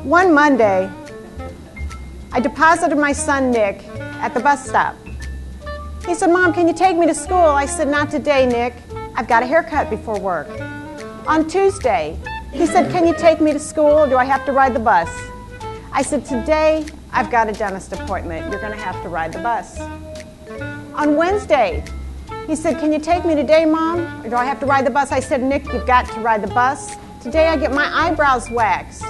One Monday, I deposited my son, Nick, at the bus stop. He said, "Mom, can you take me to school?" I said, "Not today, Nick. I've got a haircut before work." On Tuesday, he said, "Can you take me to school, or do I have to ride the bus?" I said, "Today, I've got a dentist appointment. You're going to have to ride the bus." On Wednesday, he said, "Can you take me today, Mom, or do I have to ride the bus?" I said, "Nick, you've got to ride the bus. Today, I get my eyebrows waxed."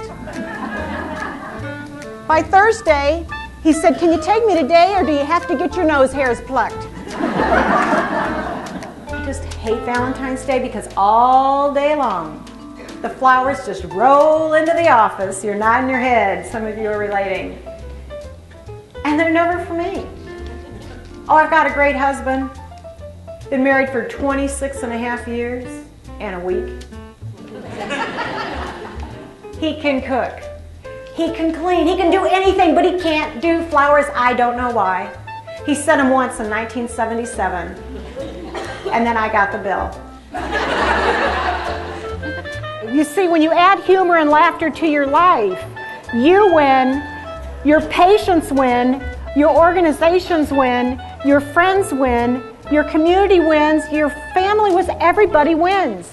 By Thursday, he said, "Can you take me today, or do you have to get your nose hairs plucked?" I just hate Valentine's Day because all day long, the flowers just roll into the office. You're nodding your head. Some of you are relating. And they're never for me. Oh, I've got a great husband. Been married for 26 and a half years and a week. He can cook. He can clean. He can do anything, but he can't do flowers. I don't know why. He sent them once in 1977, and then I got the bill. You see, when you add humor and laughter to your life, you win, your patients win, your organizations win, your friends win, your community wins, your family wins, everybody wins.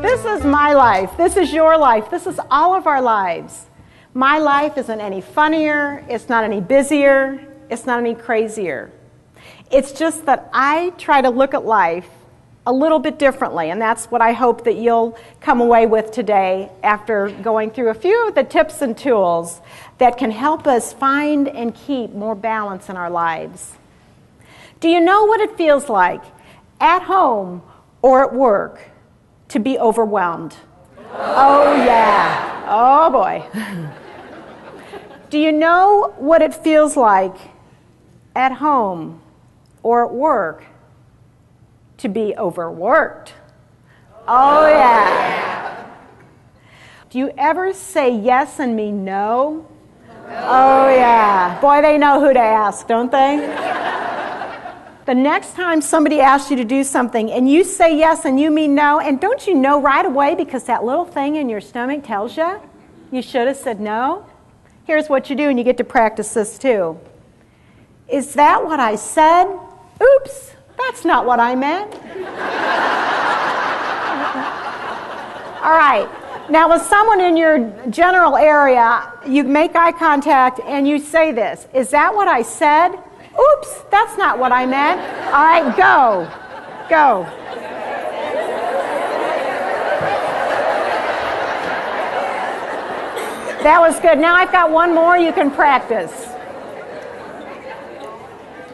This is my life. This is your life. This is all of our lives. My life isn't any funnier. It's not any busier. It's not any crazier. It's just that I try to look at life a little bit differently, and that's what I hope that you'll come away with today after going through a few of the tips and tools that can help us find and keep more balance in our lives. Do you know what it feels like at home or at work to be overwhelmed? Oh yeah. Oh boy. Do you know what it feels like at home or at work to be overworked? Oh yeah. Do you ever say yes and mean no? Oh yeah. Boy, they know who to ask, don't they? The next time somebody asks you to do something and you say yes and you mean no, and don't you know right away because that little thing in your stomach tells you you should have said no? Here's what you do, and you get to practice this too. Is that what I said? Oops, that's not what I meant. All right. Now with someone in your general area, you make eye contact and you say this. Is that what I said? Oops, that's not what I meant. All right, go. Go. That was good. Now I've got one more you can practice.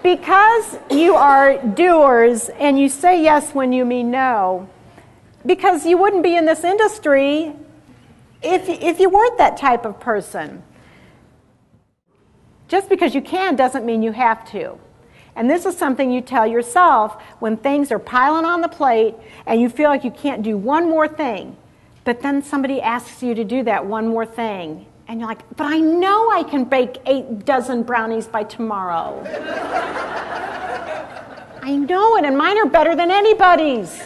Because you are doers and you say yes when you mean no, because you wouldn't be in this industry if you weren't that type of person. Just because you can doesn't mean you have to. And this is something you tell yourself when things are piling on the plate and you feel like you can't do one more thing. But then somebody asks you to do that one more thing. And you're like, but I know I can bake 8 dozen brownies by tomorrow. I know it, and mine are better than anybody's.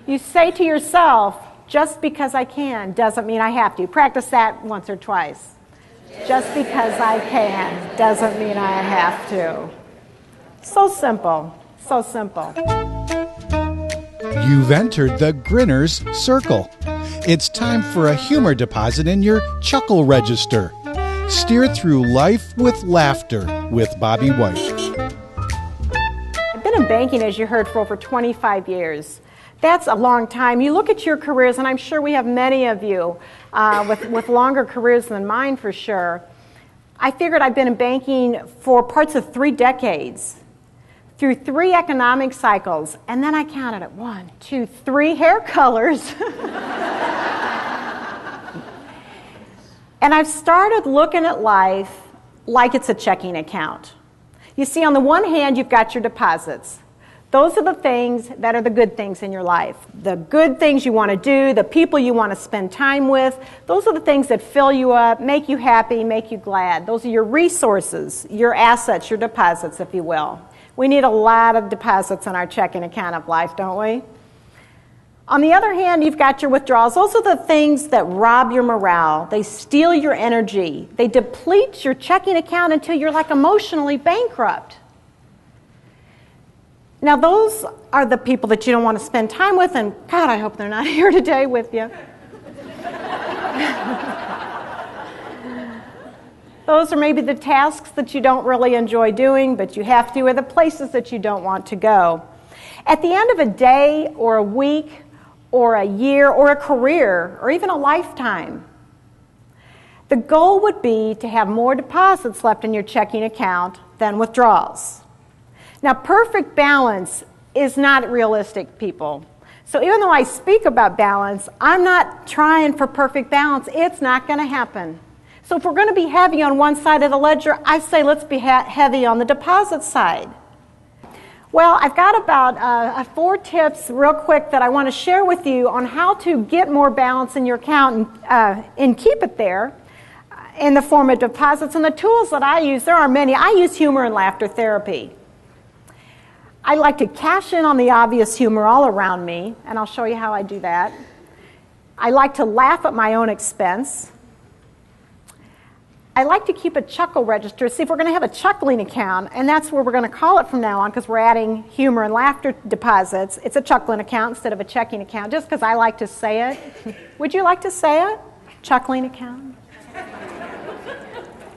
You say to yourself, just because I can doesn't mean I have to. Practice that once or twice. Just because I can doesn't mean I have to. So simple, so simple. You've entered the Grinner's Circle. It's time for a humor deposit in your chuckle register. Steer through life with laughter with Bobbe White. I've been in banking, as you heard, for over 25 years. That's a long time. You look at your careers, and I'm sure we have many of you with longer careers than mine for sure. I figured I've been in banking for parts of 3 decades, through 3 economic cycles, and then I counted it 1, 2, 3 hair colors. And I've started looking at life like it's a checking account. You see, on the one hand, you've got your deposits. Those are the things that are the good things in your life. The good things you want to do, the people you want to spend time with, those are the things that fill you up, make you happy, make you glad. Those are your resources, your assets, your deposits, if you will. We need a lot of deposits in our checking account of life, don't we? On the other hand, you've got your withdrawals. Those are the things that rob your morale. They steal your energy. They deplete your checking account until you're like emotionally bankrupt. Now, those are the people that you don't want to spend time with, and God, I hope they're not here today with you. Those are maybe the tasks that you don't really enjoy doing, but you have to, or the places that you don't want to go. At the end of a day, or a week, or a year, or a career, or even a lifetime, the goal would be to have more deposits left in your checking account than withdrawals. Now, perfect balance is not realistic, people. So even though I speak about balance, I'm not trying for perfect balance. It's not going to happen. So if we're going to be heavy on one side of the ledger, I say let's be heavy on the deposit side. Well, I've got about 4 tips real quick that I want to share with you on how to get more balance in your account and keep it there in the form of deposits. And the tools that I use, there are many. I use humor and laughter therapy. I like to cash in on the obvious humor all around me, and I'll show you how I do that. I like to laugh at my own expense. I like to keep a chuckle register. See, if we're going to have a chuckling account, and that's where we're going to call it from now on because we're adding humor and laughter deposits, it's a chuckling account instead of a checking account, just because I like to say it. Would you like to say it? Chuckling account?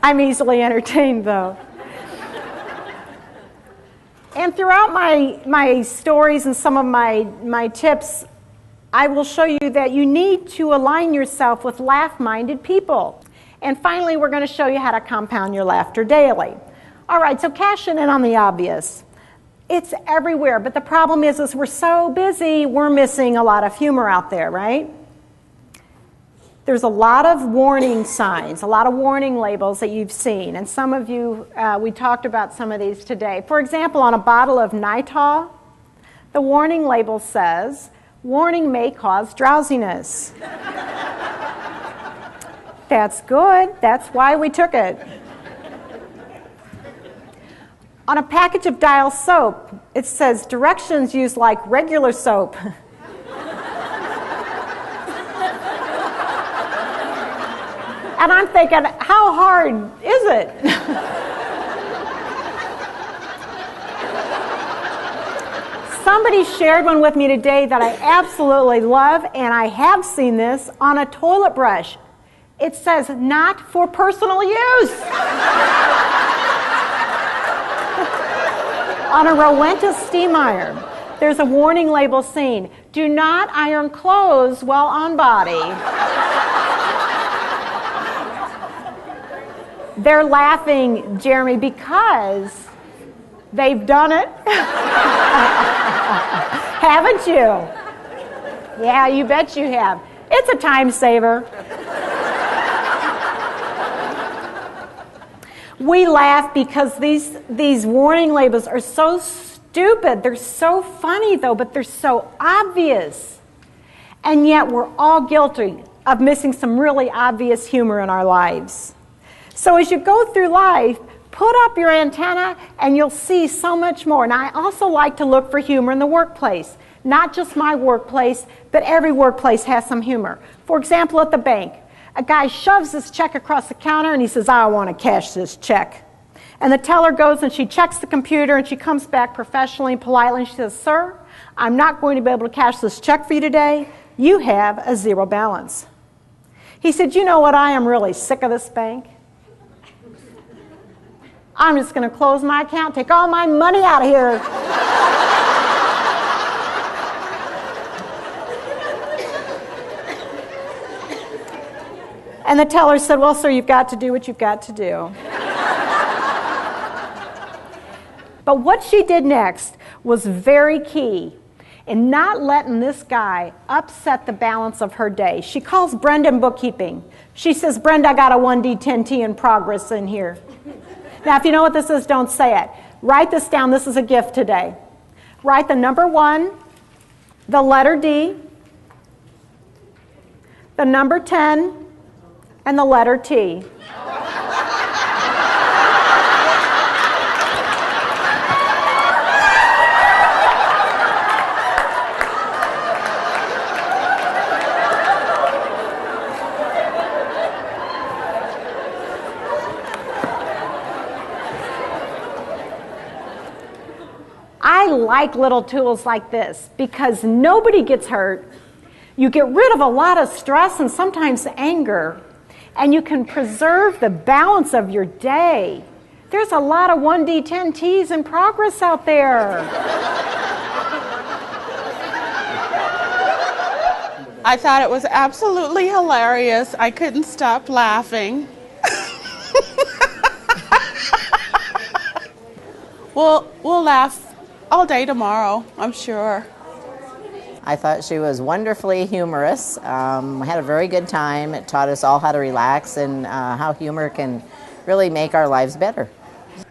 I'm easily entertained, though. And throughout my stories and some of my tips, I will show you that you need to align yourself with laugh-minded people. And finally, we're going to show you how to compound your laughter daily. All right, so cashing in on the obvious. It's everywhere, but the problem is we're so busy, we're missing a lot of humor out there, right? There's a lot of warning signs, a lot of warning labels that you've seen. And some of you, we talked about some of these today. For example, on a bottle of Nitol, the warning label says, warning may cause drowsiness. That's good. That's why we took it. On a package of Dial soap, it says directions used like regular soap. And I'm thinking, how hard is it? Somebody shared one with me today that I absolutely love, and I have seen this on a toilet brush. It says, not for personal use. On a Rowenta steam iron, there's a warning label saying, do not iron clothes while on body. They're laughing, Jeremy, because they've done it. Haven't you? Yeah, you bet you have. It's a time saver. We laugh because these warning labels are so stupid. They're so funny, though, but they're so obvious. And yet we're all guilty of missing some really obvious humor in our lives. So as you go through life, put up your antenna and you'll see so much more. Now, I also like to look for humor in the workplace. Not just my workplace, but every workplace has some humor. For example, at the bank, a guy shoves this check across the counter and he says, I want to cash this check. And the teller goes and she checks the computer and she comes back professionally and politely and she says, sir, I'm not going to be able to cash this check for you today. You have a zero balance. He said, you know what? I am really sick of this bank. I'm just going to close my account, take all my money out of here. And the teller said, well, sir, you've got to do what you've got to do. But what she did next was very key in not letting this guy upset the balance of her day. She calls Brenda in bookkeeping. She says, Brenda, I got a 1D10T in progress in here. Now, if you know what this is, don't say it. Write this down. This is a gift today. Write the number 1, the letter D, the number 10, and the letter T. I like little tools like this because nobody gets hurt. You get rid of a lot of stress and sometimes anger, and you can preserve the balance of your day. There's a lot of 1D10Ts in progress out there. I thought it was absolutely hilarious. I couldn't stop laughing. We'll laugh all day tomorrow, I'm sure. I thought she was wonderfully humorous. We had a very good time. It taught us all how to relax and how humor can really make our lives better.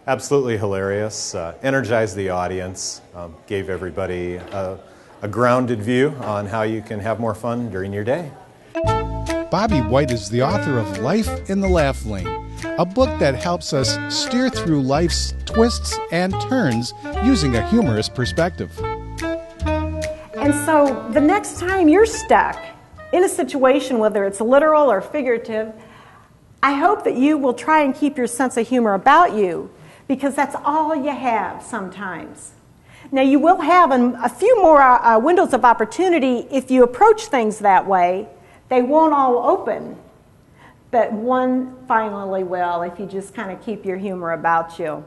Absolutely hilarious. Energized the audience. Gave everybody a grounded view on how you can have more fun during your day. Bobbe White is the author of Life in the Laugh Lane, a book that helps us steer through life's twists and turns using a humorous perspective. And so the next time you're stuck in a situation, whether it's literal or figurative, I hope that you will try and keep your sense of humor about you, because that's all you have sometimes. Now, you will have a few more windows of opportunity if you approach things that way. They won't all open, but one finally will if you just kind of keep your humor about you.